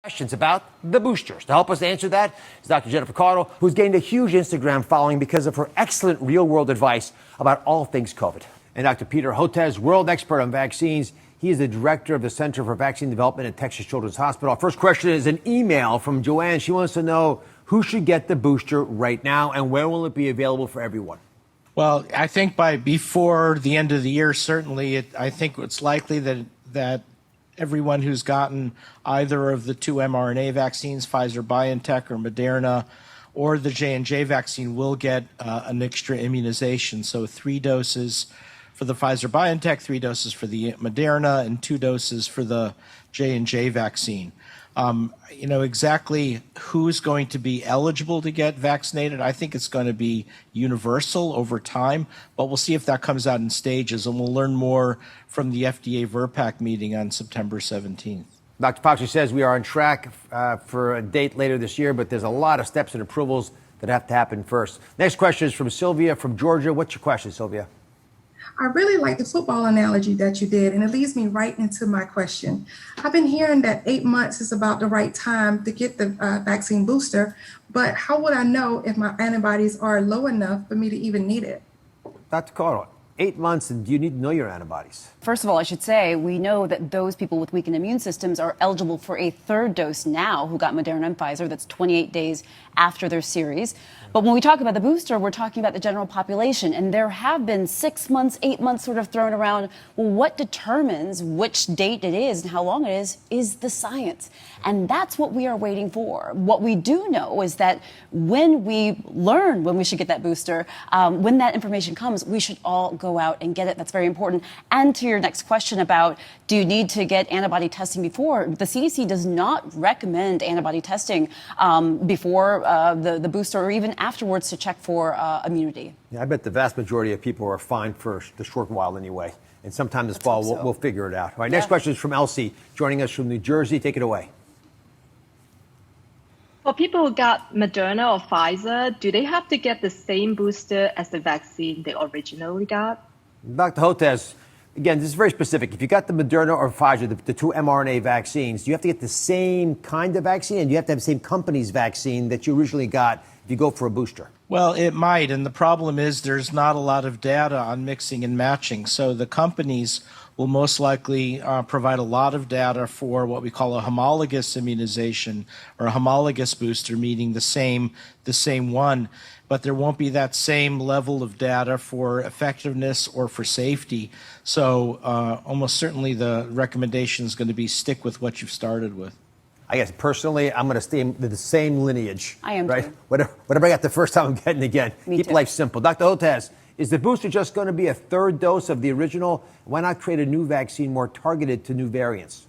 Questions about the boosters. To help us answer that is Dr. Jennifer Caudle, who's gained a huge Instagram following because of her excellent real-world advice about all things COVID. And Dr. Peter Hotez, world expert on vaccines. He is the director of the Center for Vaccine Development at Texas Children's Hospital. Our first question is an email from Joanne. She wants to know who should get the booster right now and when will it be available for everyone? Well, I think before the end of the year, certainly, I think it's likely that everyone who's gotten either of the two mRNA vaccines, Pfizer-BioNTech or Moderna, or the J&J vaccine will get an extra immunization. So 3 doses for the Pfizer-BioNTech, 3 doses for the Moderna, and 2 doses for the J&J vaccine. Exactly who's going to be eligible to get vaccinated, I think it's going to be universal over time, but we'll see if that comes out in stages, and we'll learn more from the FDA VRBPAC meeting on September 17th. Dr. Fauci says we are on track for a date later this year, but there's a lot of steps and approvals that have to happen first. Next question is from Sylvia from Georgia. What's your question, Sylvia? I really like the football analogy that you did, and it leads me right into my question. I've been hearing that 8 months is about the right time to get the vaccine booster, but how would I know if my antibodies are low enough for me to even need it? Dr. Caudle, 8 months, and do you need to know your antibodies? First of all, I should say we know that those people with weakened immune systems are eligible for a 3rd dose now who got Moderna and Pfizer. That's 28 days after their series. But when we talk about the booster, we're talking about the general population. And there have been 6 months, 8 months sort of thrown around. Well, what determines which date it is and how long it is the science. And that's what we are waiting for. What we do know is that when we learn when we should get that booster, when that information comes, we should all go out and get it. That's very important. And to your next question about do you need to get antibody testing before, the CDC does not recommend antibody testing before the booster or even afterwards to check for immunity. Yeah, I bet the vast majority of people are fine for the short while anyway. And sometime this fall, we'll figure it out. All right, next question is from Elsie, joining us from New Jersey. Take it away. For people who got Moderna or Pfizer, do they have to get the same booster as the vaccine they originally got? Dr. Hotez, again, this is very specific. If you got the Moderna or Pfizer, the 2 mRNA vaccines, do you have to get the same kind of vaccine? And do you have to have the same company's vaccine that you originally got if you go for a booster? Well, it might. And the problem is there's not a lot of data on mixing and matching. So the companies will most likely provide a lot of data for what we call a homologous immunization or a homologous booster, meaning the same one. But there won't be that same level of data for effectiveness or for safety. So almost certainly the recommendation is going to be stick with what you've started with. I guess personally, I'm going to stay in the same lineage. I am right? too. Whatever I got the first time, I'm getting again. Keep too. life simple. Dr. Hotez, is the booster just going to be a 3rd dose of the original? Why not create a new vaccine more targeted to new variants?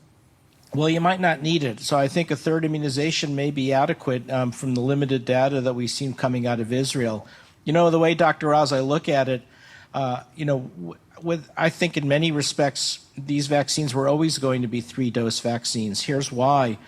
Well, you might not need it. So I think a 3rd immunization may be adequate from the limited data that we've seen coming out of Israel. The way, Dr. Oz, I look at it, I think in many respects, these vaccines were always going to be 3-dose vaccines. Here's why.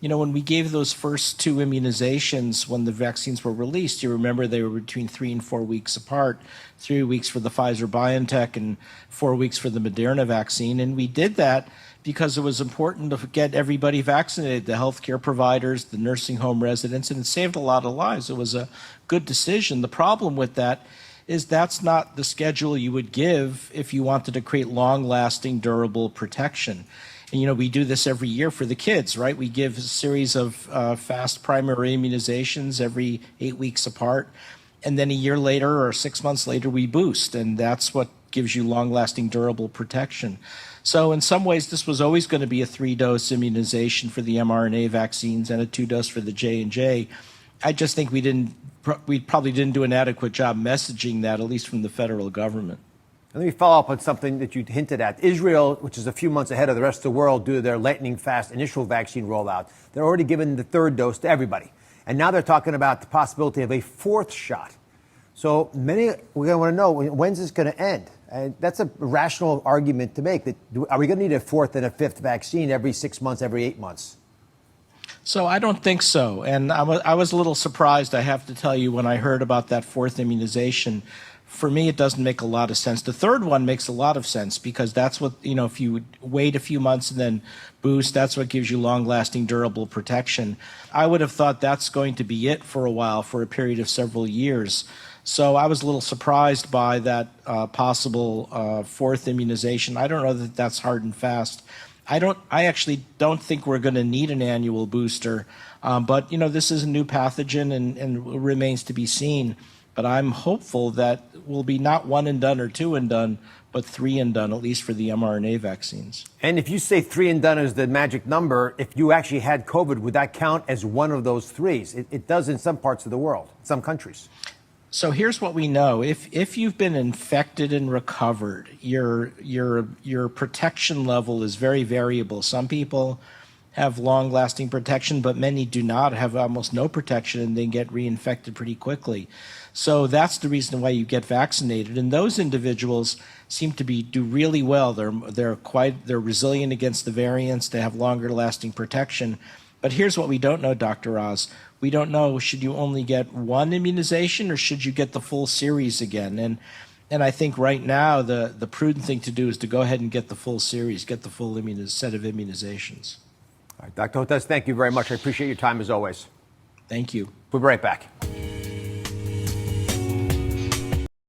When we gave those first 2 immunizations when the vaccines were released, you remember they were between 3 and 4 weeks apart, 3 weeks for the Pfizer-BioNTech and 4 weeks for the Moderna vaccine. And we did that because it was important to get everybody vaccinated, the healthcare providers, the nursing home residents, and it saved a lot of lives. It was a good decision. The problem with that is that's not the schedule you would give if you wanted to create long-lasting, durable protection. And, we do this every year for the kids, right? We give a series of fast primary immunizations every 8 weeks apart. And then a year later or 6 months later, we boost. And that's what gives you long-lasting, durable protection. So in some ways, this was always going to be a 3-dose immunization for the mRNA vaccines and a 2-dose for the J&J. I just think we probably didn't do an adequate job messaging that, at least from the federal government. Let me follow up on something that you hinted at. Israel, which is a few months ahead of the rest of the world due to their lightning fast initial vaccine rollout, they're already given the 3rd dose to everybody. And now they're talking about the possibility of a 4th shot. So we're going to want to know, when's this going to end? And that's a rational argument to make. Are we going to need a 4th and a 5th vaccine every 6 months, every 8 months? So I don't think so. And I was a little surprised, I have to tell you, when I heard about that 4th immunization for me, it doesn't make a lot of sense. The third one makes a lot of sense because that's what, if you wait a few months and then boost, that's what gives you long-lasting, durable protection. I would have thought that's going to be it for a while, for a period of several years. So I was a little surprised by that possible fourth immunization. I don't know that that's hard and fast. I actually don't think we're going to need an annual booster, but this is a new pathogen and remains to be seen. But I'm hopeful that will be not one and done or two and done, but three and done, at least for the mRNA vaccines. And if you say 3 and done is the magic number, if you actually had COVID, would that count as one of those threes? It does in some parts of the world, some countries. So here's what we know. If you've been infected and recovered, your protection level is very variable. Some people have long-lasting protection, but many do not, have almost no protection, and they get reinfected pretty quickly. So that's the reason why you get vaccinated. And those individuals seem to do really well. They're resilient against the variants. They have longer-lasting protection. But here's what we don't know, Dr. Oz. We don't know, should you only get one immunization or should you get the full series again? And I think right now the prudent thing to do is to go ahead and get the full series, get the full set of immunizations. All right, Dr. Hotez, thank you very much. I appreciate your time as always. Thank you. We'll be right back.